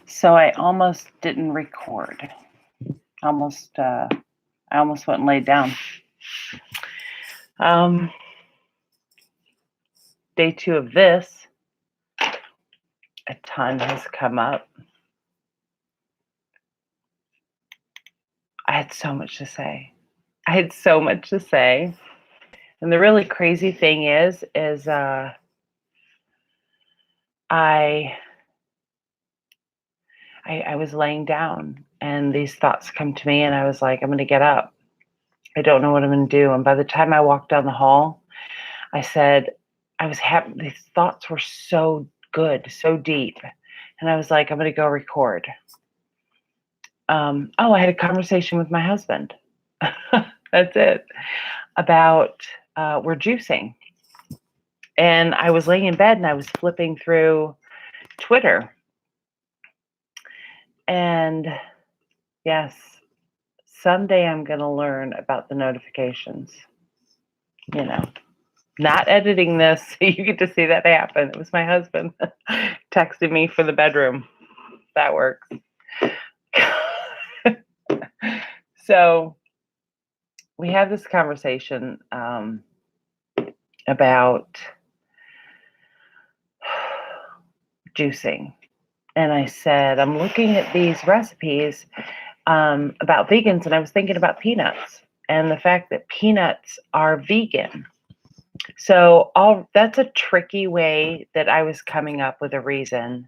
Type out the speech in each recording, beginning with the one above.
So I almost didn't record. I almost went and laid down. Day 2 of this, a ton has come up. I had so much to say. And the really crazy thing is I was laying down and these thoughts come to me and I was like, I'm going to get up. I don't know what I'm going to do. And by the time I walked down the hall, I said, I was happy. These thoughts were so good, so deep. And I was like, I'm going to go record. I had a conversation with my husband. That's it. About we're juicing. And I was laying in bed and I was flipping through Twitter. And yes, someday I'm going to learn about the notifications. Not editing this so you get to see that happen. It was my husband texting me for the bedroom. That works. So we had this conversation about juicing. And I said, I'm looking at these recipes about vegans, and I was thinking about peanuts and the fact that peanuts are vegan. So that's a tricky way that I was coming up with a reason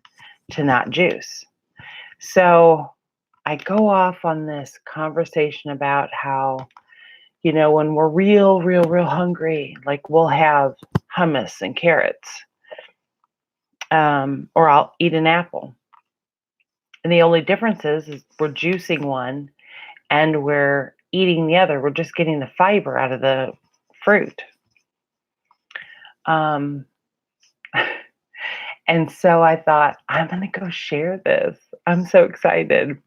to not juice. So I go off on this conversation about how, when we're real hungry, like we'll have hummus and carrots, or I'll eat an apple. And the only difference is we're juicing one and we're eating the other. We're just getting the fiber out of the fruit. And so I thought, I'm going to go share this. I'm so excited.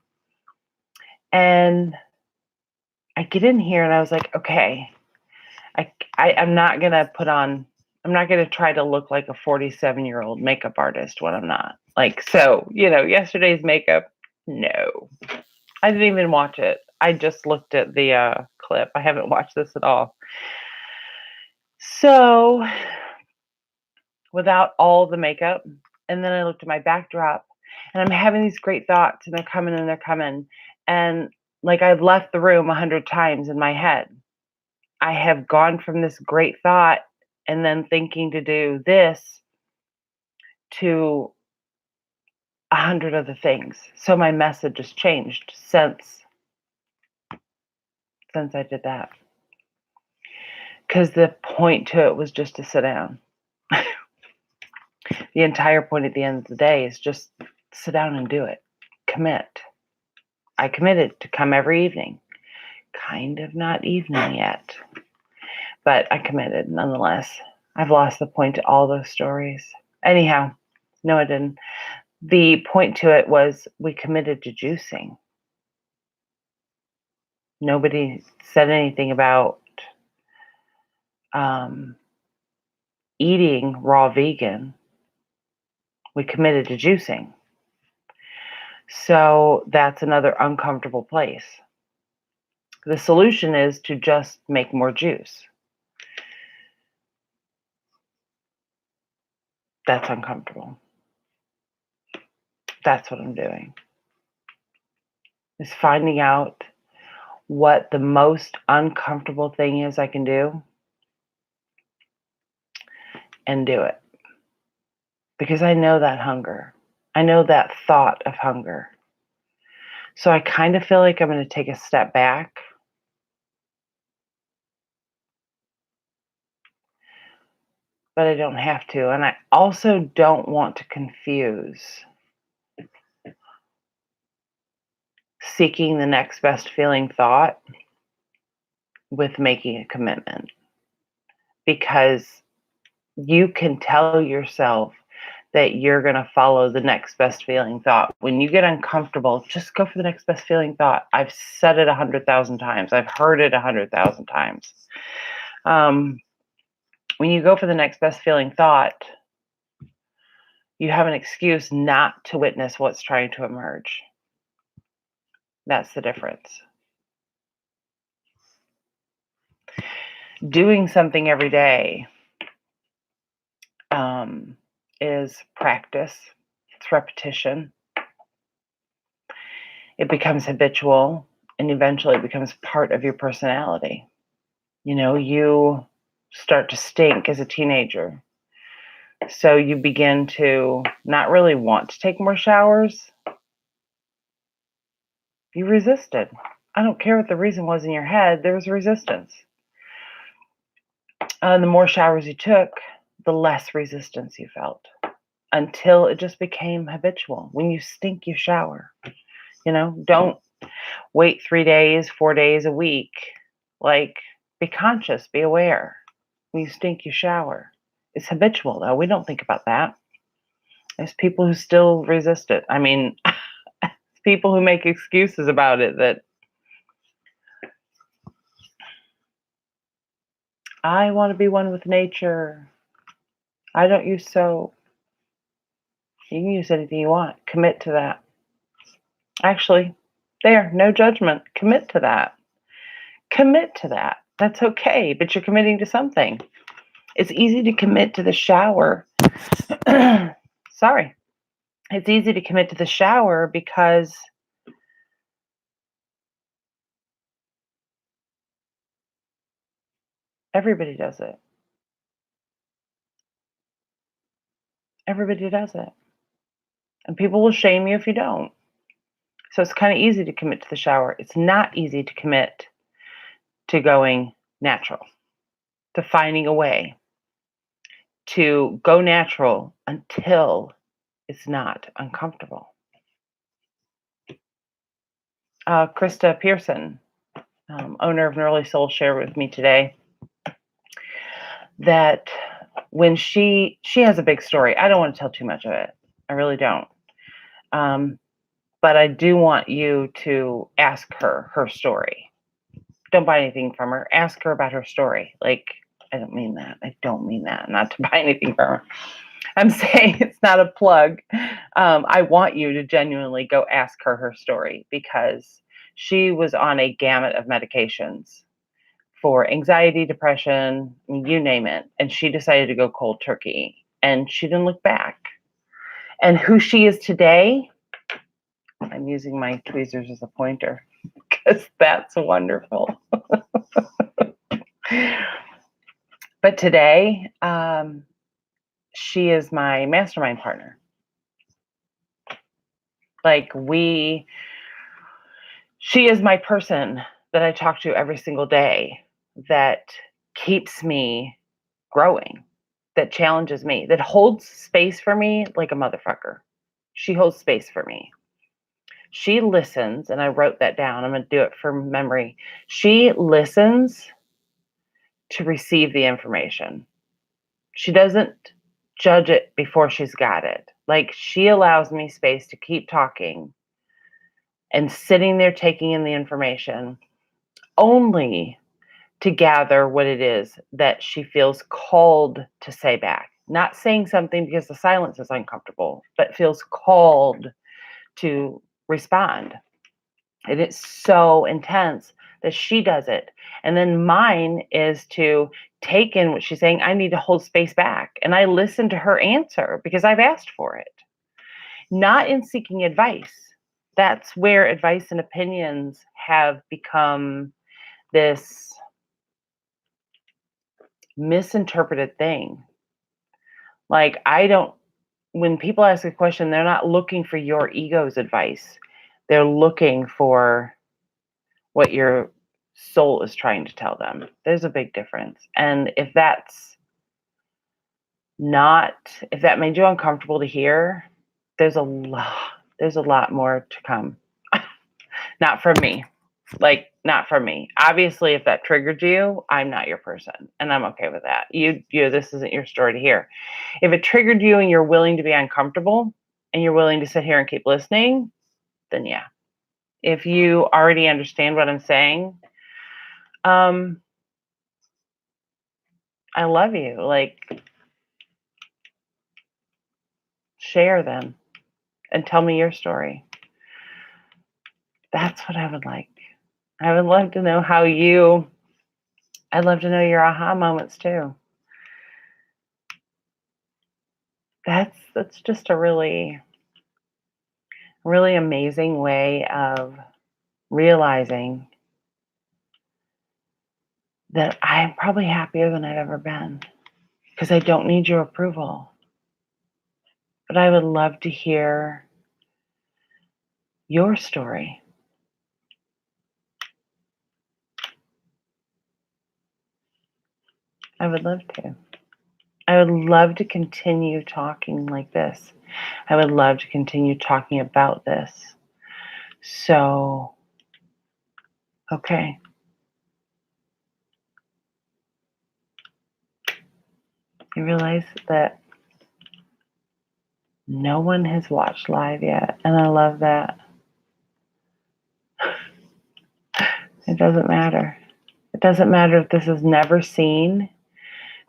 And I get in here and I was like, okay, I'm not going to try to look like a 47-year-old makeup artist when I'm not. Yesterday's makeup, no. I didn't even watch it. I just looked at the clip. I haven't watched this at all. So, without all the makeup, and then I looked at my backdrop, and I'm having these great thoughts, and they're coming. And like I've left the room 100 times in my head. I have gone from this great thought and then thinking to do this to 100 other things. So my message has changed since I did that. Because the point to it was just to sit down. The entire point at the end of the day is just sit down and do it. Commit. I committed to come every evening. Kind of not evening yet. But I committed nonetheless. I've lost the point to all those stories. Anyhow, no, I didn't. The point to it was we committed to juicing. Nobody said anything about eating raw vegan. We committed to juicing. So that's another uncomfortable place. The solution is to just make more juice. That's uncomfortable. That's what I'm doing. Is finding out what the most uncomfortable thing is I can do and do it. Because I know that hunger. I know that thought of hunger. So I kind of feel like I'm going to take a step back. But I don't have to. And I also don't want to confuse seeking the next best feeling thought with making a commitment. Because you can tell yourself that you're going to follow the next best feeling thought. When you get uncomfortable, just go for the next best feeling thought. I've said it 100,000 times. I've heard it 100,000 times. When you go for the next best feeling thought, you have an excuse not to witness what's trying to emerge. That's the difference. Doing something every day is practice, it's repetition. It becomes habitual, and eventually it becomes part of your personality. You start to stink as a teenager. So you begin to not really want to take more showers. You resisted. I don't care what the reason was in your head, there was resistance. The more showers you took, the less resistance you felt until it just became habitual. When you stink, you shower. Don't wait 3 days, 4 days, a week. Be conscious, be aware. When you stink, you shower. It's habitual, though. We don't think about that. There's people who still resist it. I mean, people who make excuses about it that I want to be one with nature. I don't use soap. You can use anything you want. Commit to that. Actually, no judgment. Commit to that. Commit to that. That's okay, but you're committing to something. It's easy to commit to the shower. Sorry. It's easy to commit to the shower because everybody does it. Everybody does it. And people will shame you if you don't. So it's kind of easy to commit to the shower. It's not easy to commit to going natural, to finding a way to go natural until it's not uncomfortable. Krista Pearson, owner of Nearly Soul, shared with me today that when she has a big story. I don't want to tell too much of it. I really don't. But I do want you to ask her story. Don't buy anything from her. Ask her about her story. I don't mean that. I don't mean that. Not to buy anything from her. I'm saying it's not a plug. I want you to genuinely go ask her story, because she was on a gamut of medications for anxiety, depression, you name it. And she decided to go cold turkey, and she didn't look back. And who she is today, I'm using my tweezers as a pointer because that's wonderful. But today, she is my mastermind partner. She is my person that I talk to every single day, that keeps me growing, that challenges me, that holds space for me like a motherfucker. She holds space for me. She listens, and I wrote that down. I'm going to do it from memory. She listens to receive the information. She doesn't judge it before she's got it. She allows me space to keep talking and sitting there taking in the information, only to gather what it is that she feels called to say back. Not saying something because the silence is uncomfortable, but feels called to respond. And it's so intense that she does it. And then mine is to take in what she's saying. I need to hold space back. And I listen to her answer because I've asked for it. Not in seeking advice. That's where advice and opinions have become this misinterpreted thing. When people ask a question, they're not looking for your ego's advice. They're looking for what your soul is trying to tell them. There's a big difference. And if that made you uncomfortable to hear, there's a lot more to come. Not from me. Not from me. Obviously, if that triggered you, I'm not your person, and I'm okay with that. This isn't your story to hear. If it triggered you and you're willing to be uncomfortable and you're willing to sit here and keep listening, then yeah. If you already understand what I'm saying, I love you. share them and tell me your story. That's what I would like. I would love to know I'd love to know your aha moments too. That's just a really, really amazing way of realizing that I'm probably happier than I've ever been because I don't need your approval. But I would love to hear your story. I would love to. I would love to continue talking like this. I would love to continue talking about this. So, okay. You realize that no one has watched live yet, and I love that. It doesn't matter. It doesn't matter if this is never seen,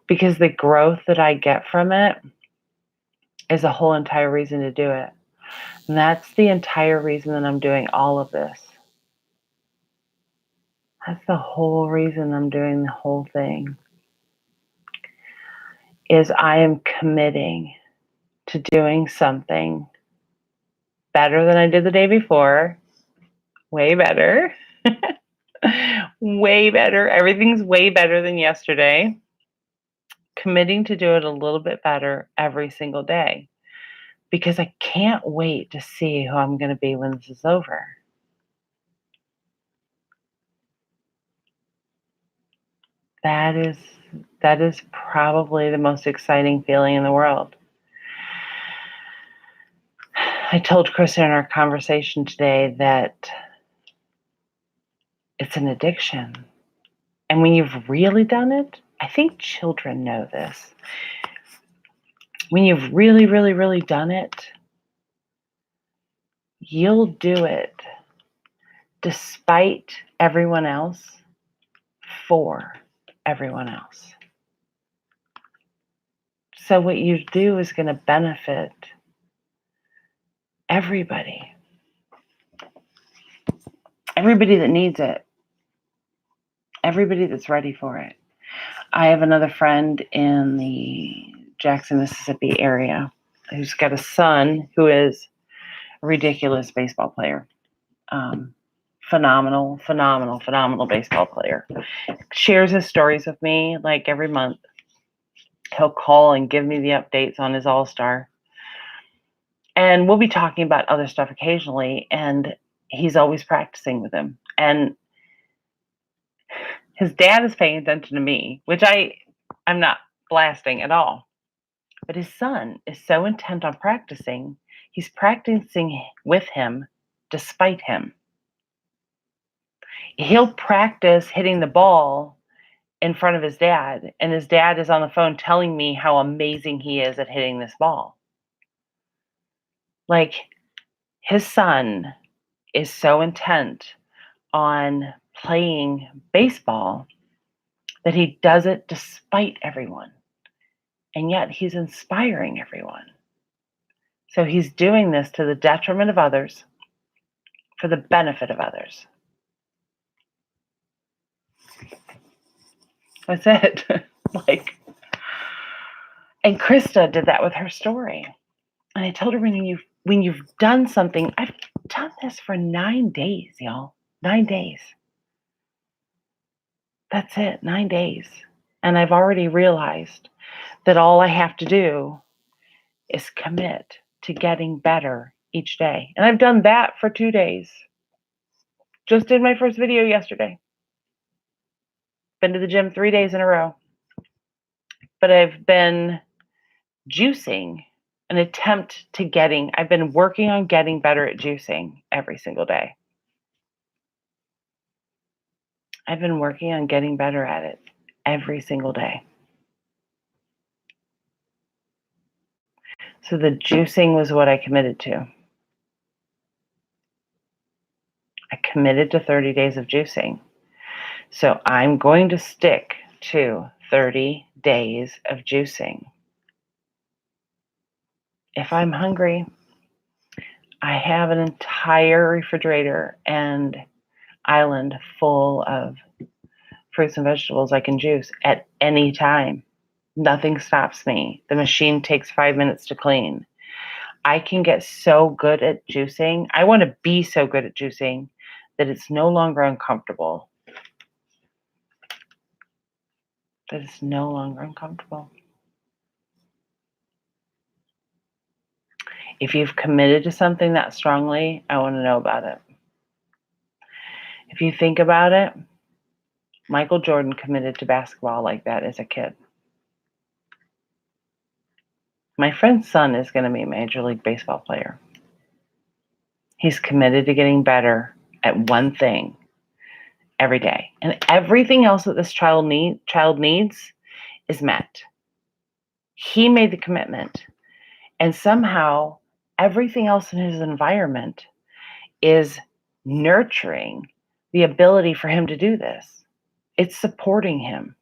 because the growth that I get from it is a whole entire reason to do it. And that's the entire reason that I'm doing all of this. That's the whole reason I'm doing the whole thing. Is I am committing to doing something better than I did the day before. Way better. Way better. Everything's way better than yesterday. Committing to do it a little bit better every single day. Because I can't wait to see who I'm going to be when this is over. That is probably the most exciting feeling in the world. I told Krista in our conversation today that it's an addiction. And when you've really done it, I think children know this. When you've really, really, really done it, you'll do it despite everyone else, for everyone else. So what you do is going to benefit everybody. Everybody that needs it. Everybody that's ready for it. I have another friend in the Jackson, Mississippi area who's got a son who is a ridiculous baseball player. Phenomenal baseball player. Shares his stories with me like every month. He'll call and give me the updates on his all-star. And we'll be talking about other stuff occasionally, and he's always practicing with him. And his dad is paying attention to me, which I'm not blasting at all. But his son is so intent on practicing, he's practicing with him despite him. He'll practice hitting the ball in front of his dad, and his dad is on the phone telling me how amazing he is at hitting this ball. Like, his son is so intent on playing baseball that he does it despite everyone. And yet he's inspiring everyone. So he's doing this to the detriment of others, for the benefit of others. That's it. And Krista did that with her story. And I told her, when you've done something, I've done this for 9 days, y'all. 9 days. That's it, 9 days. And I've already realized that all I have to do is commit to getting better each day. And I've done that for 2 days. Just did my first video yesterday. Been to the gym 3 days in a row. But I've been juicing I've been working on getting better at juicing every single day. I've been working on getting better at it every single day. So the juicing was what I committed to. I committed to 30 days of juicing. So I'm going to stick to 30 days of juicing. If I'm hungry, I have an entire refrigerator and island full of fruits and vegetables I can juice at any time. Nothing stops me. The machine takes 5 minutes to clean. I can get so good at juicing. I want to be so good at juicing that it's no longer uncomfortable. That it's no longer uncomfortable. If you've committed to something that strongly, I want to know about it. If you think about it, Michael Jordan committed to basketball like that as a kid. My friend's son is going to be a Major League Baseball player. He's committed to getting better at one thing every day. And everything else that this child needs is met. He made the commitment. And somehow everything else in his environment is nurturing the ability for him to do this. It's supporting him.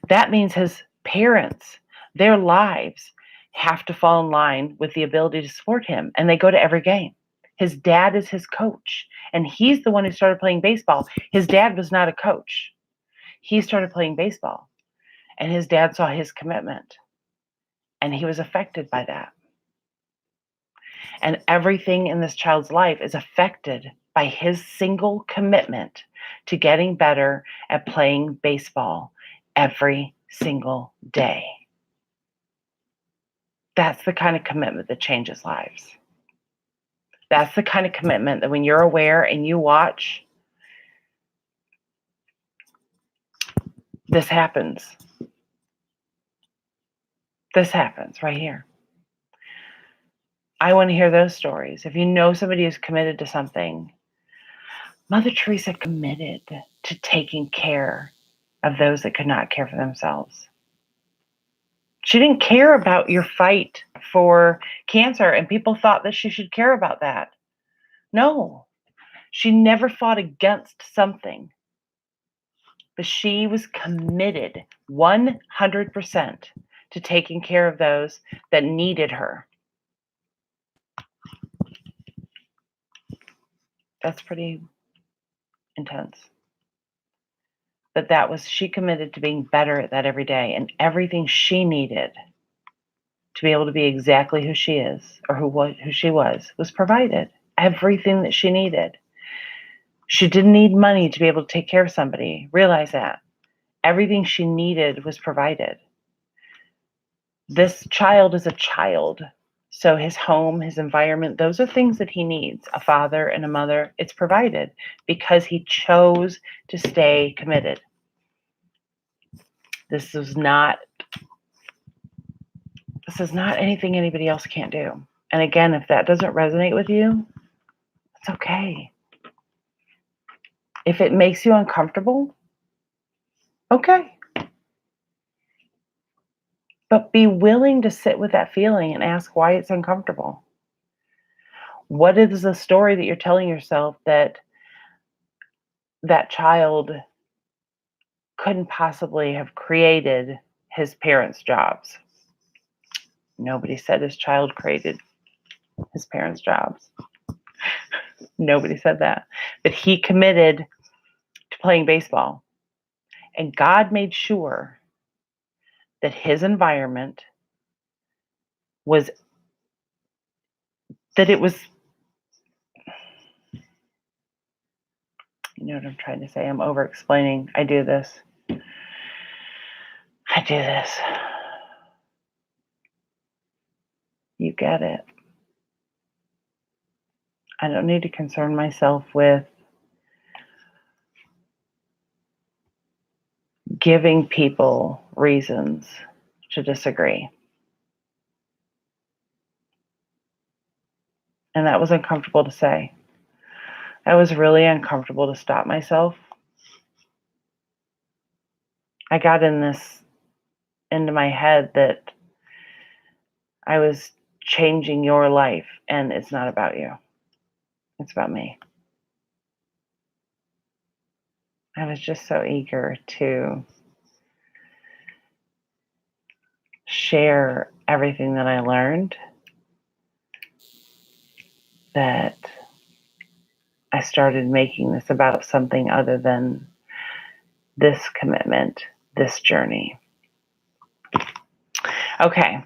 That means his parents, their lives have to fall in line with the ability to support him. And they go to every game. His dad is his coach. And he's the one who started playing baseball. His dad was not a coach. He started playing baseball. And his dad saw his commitment. And he was affected by that. And everything in this child's life is affected by his single commitment to getting better at playing baseball every single day. That's the kind of commitment that changes lives. That's the kind of commitment that when you're aware and you watch, this happens. This happens right here. I want to hear those stories. If you know somebody who's committed to something, Mother Teresa committed to taking care of those that could not care for themselves. She didn't care about your fight for cancer, and people thought that she should care about that. No, she never fought against something, but she was committed 100% to taking care of those that needed her. That's pretty intense. But she committed to being better at that every day, and everything she needed to be able to be exactly who she is or who she was provided. Everything that she needed. She didn't need money to be able to take care of somebody. Realize that. Everything she needed was provided. This child is a child. So his home, his environment, those are things that he needs. A father and a mother, it's provided because he chose to stay committed. This is not anything anybody else can't do. And again, if that doesn't resonate with you, it's okay. If it makes you uncomfortable, okay. But be willing to sit with that feeling and ask why it's uncomfortable. What is the story that you're telling yourself that child couldn't possibly have created his parents' jobs? Nobody said his child created his parents' jobs. Nobody said that. But he committed to playing baseball. And God made sure that his environment was, that it was, you know what I'm trying to say? I'm over explaining. I do this. You get it. I don't need to concern myself with giving people reasons to disagree. And that was uncomfortable to say. That was really uncomfortable to stop myself. I got into my head that I was changing your life, and it's not about you. It's about me. I was just so eager to share everything that I learned that I started making this about something other than this commitment, this journey. Okay,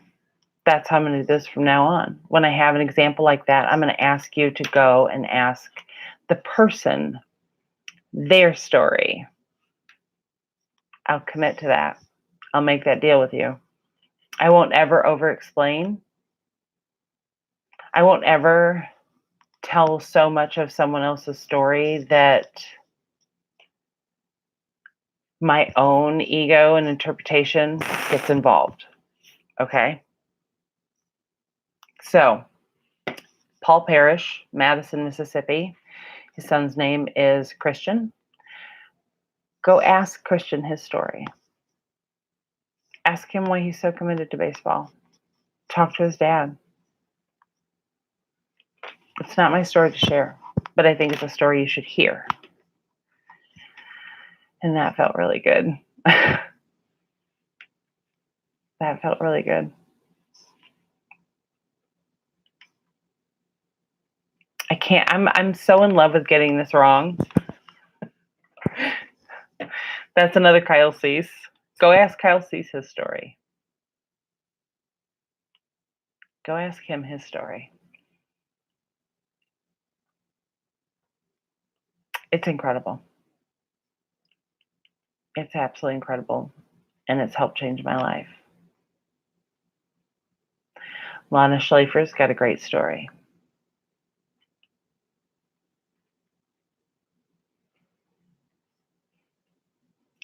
that's how I'm going to do this from now on. When I have an example like that, I'm going to ask you to go and ask the person their story. I'll commit to that. I'll make that deal with you. I won't ever over explain. I won't ever tell so much of someone else's story that my own ego and interpretation gets involved. Okay? So, Paul Parrish, Madison, Mississippi. His son's name is Christian. Go ask Christian his story. Ask him why he's so committed to baseball. Talk to his dad. It's not my story to share, but I think it's a story you should hear. And that felt really good. That felt really good. I'm so in love with getting this wrong. That's another Kyle Cease. Go ask Kyle Cease his story. Go ask him his story. It's incredible. It's absolutely incredible. And it's helped change my life. Lana Schlafer's got a great story.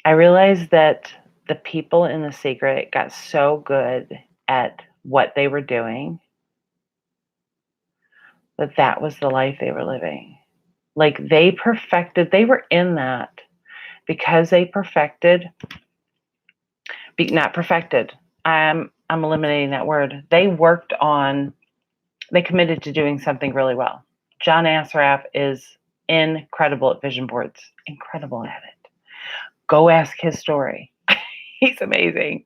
I realized that the people in The Secret got so good at what they were doing that was the life they were living. Like they were in that because they not perfected. I'm eliminating that word. They committed to doing something really well. John Assaraf is incredible at vision boards, incredible at it. Go ask his story. He's amazing.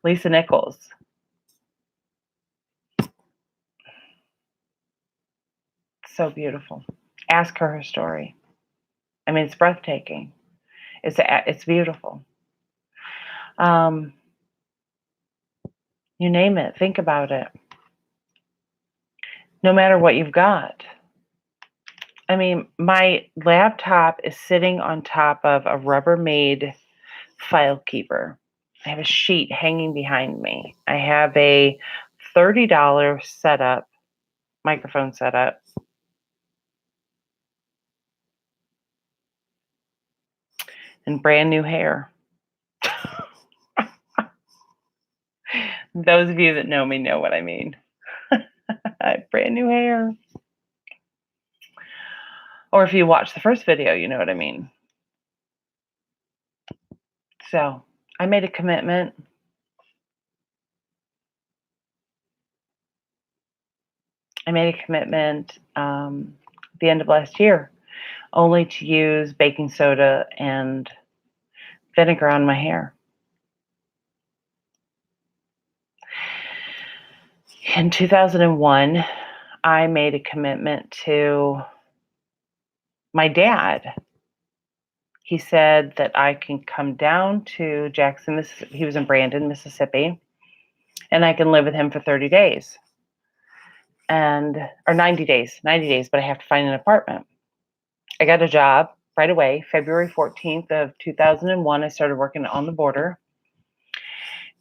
Lisa Nichols. So beautiful. Ask her story. I mean, it's breathtaking. It's beautiful. You name it. Think about it. No matter what you've got. I mean, my laptop is sitting on top of a Rubbermaid file keeper. I have a sheet hanging behind me. I have a $30 microphone setup. And brand new hair. Those of you that know me know what I mean. Brand new hair. Or if you watch the first video, you know what I mean. So I made a commitment. At the end of last year, only to use baking soda and vinegar on my hair. In 2001, I made a commitment to my dad. He said that I can come down to Jackson, Mississippi. He was in Brandon, Mississippi, and I can live with him for 30 days. Or 90 days, but I have to find an apartment. I got a job right away, February 14th of 2001. I started working on the border.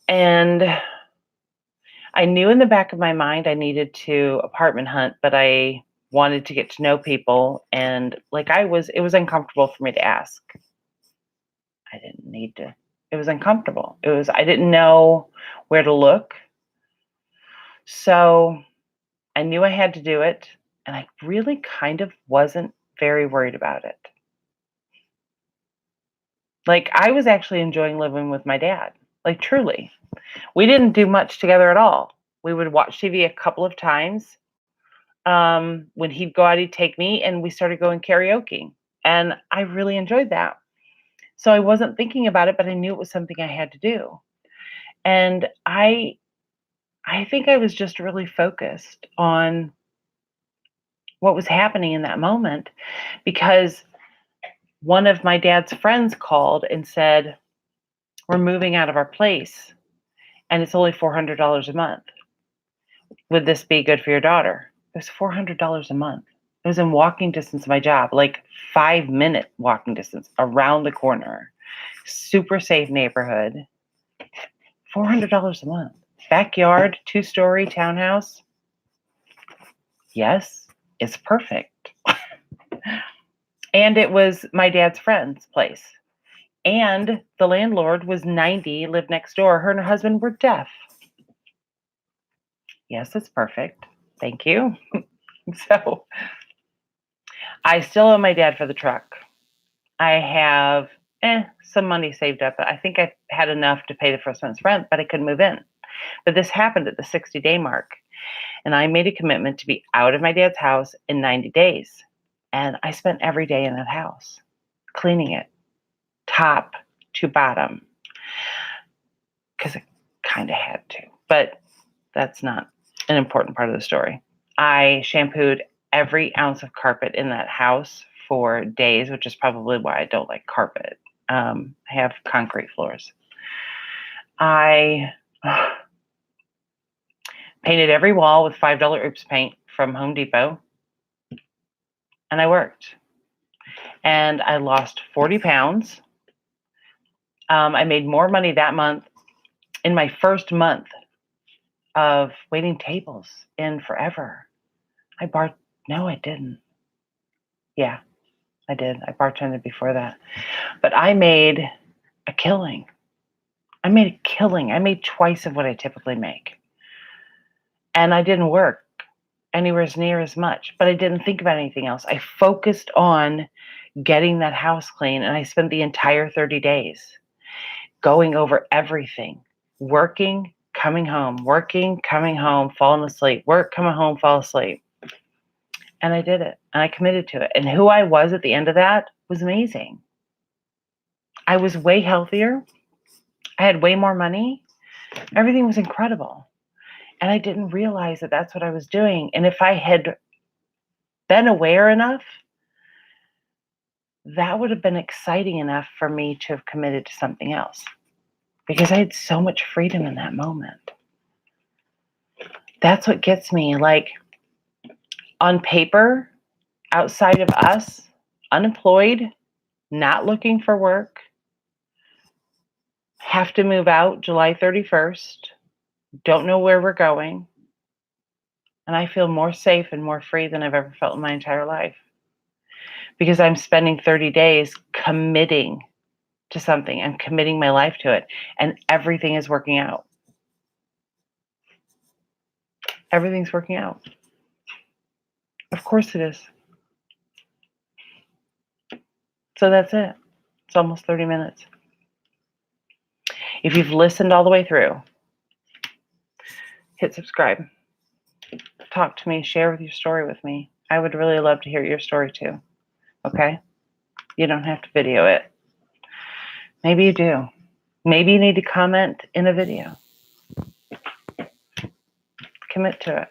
And I knew in the back of my mind I needed to apartment hunt, but I wanted to get to know people. And it was uncomfortable for me to ask. I didn't need to. It was uncomfortable. I didn't know where to look. So I knew I had to do it. And I really kind of wasn't very worried about it. I was actually enjoying living with my dad. Truly. We didn't do much together at all. We would watch TV a couple of times. When he'd go out, he'd take me, and we started going karaoke. And I really enjoyed that. So I wasn't thinking about it, but I knew it was something I had to do. And I think I was just really focused on what was happening in that moment, because one of my dad's friends called and said, we're moving out of our place and it's only $400 a month. Would this be good for your daughter? It was $400 a month. It was in walking distance of my job, like 5-minute walking distance around the corner. Super safe neighborhood. $400 a month. Backyard, 2-story townhouse. Yes, it's perfect. And it was my dad's friend's place. And the landlord was 90, lived next door. Her and her husband were deaf. Yes, it's perfect. Thank you. So I still owe my dad for the truck. I have some money saved up. I think I had enough to pay the first month's rent, but I couldn't move in. But this happened at the 60-day mark. And I made a commitment to be out of my dad's house in 90 days. And I spent every day in that house, cleaning it, top to bottom, because I kind of had to. But that's not an important part of the story. I shampooed every ounce of carpet in that house for days, which is probably why I don't like carpet. I have concrete floors. I painted every wall with $5 Oops paint from Home Depot. And I worked. And I lost 40 pounds. I made more money that month in my first month of waiting tables in forever. No, I didn't. Yeah, I did. I bartended before that. But I made a killing. I made twice of what I typically make. And I didn't work anywhere near as much, but I didn't think about anything else. I focused on getting that house clean, and I spent the entire 30 days going over everything, working, coming home, falling asleep, work, coming home, fall asleep. And I did it, and I committed to it. And who I was at the end of that was amazing. I was way healthier. I had way more money. Everything was incredible. And I didn't realize that that's what I was doing. And if I had been aware enough, that would have been exciting enough for me to have committed to something else, because I had so much freedom in that moment. That's what gets me. Like, on paper, outside of us, unemployed, not looking for work, have to move out July 31st, don't know where we're going, and I feel more safe and more free than I've ever felt in my entire life, because I'm spending 30 days committing to something. I'm committing my life to it, and everything is working out. Everything's working out. Of course it is. So that's it. It's almost 30 minutes. If you've listened all the way through, hit subscribe. Talk to me, share your story with me. I would really love to hear your story too. Okay? You don't have to video it. Maybe you do. Maybe you need to comment in a video. Commit to it.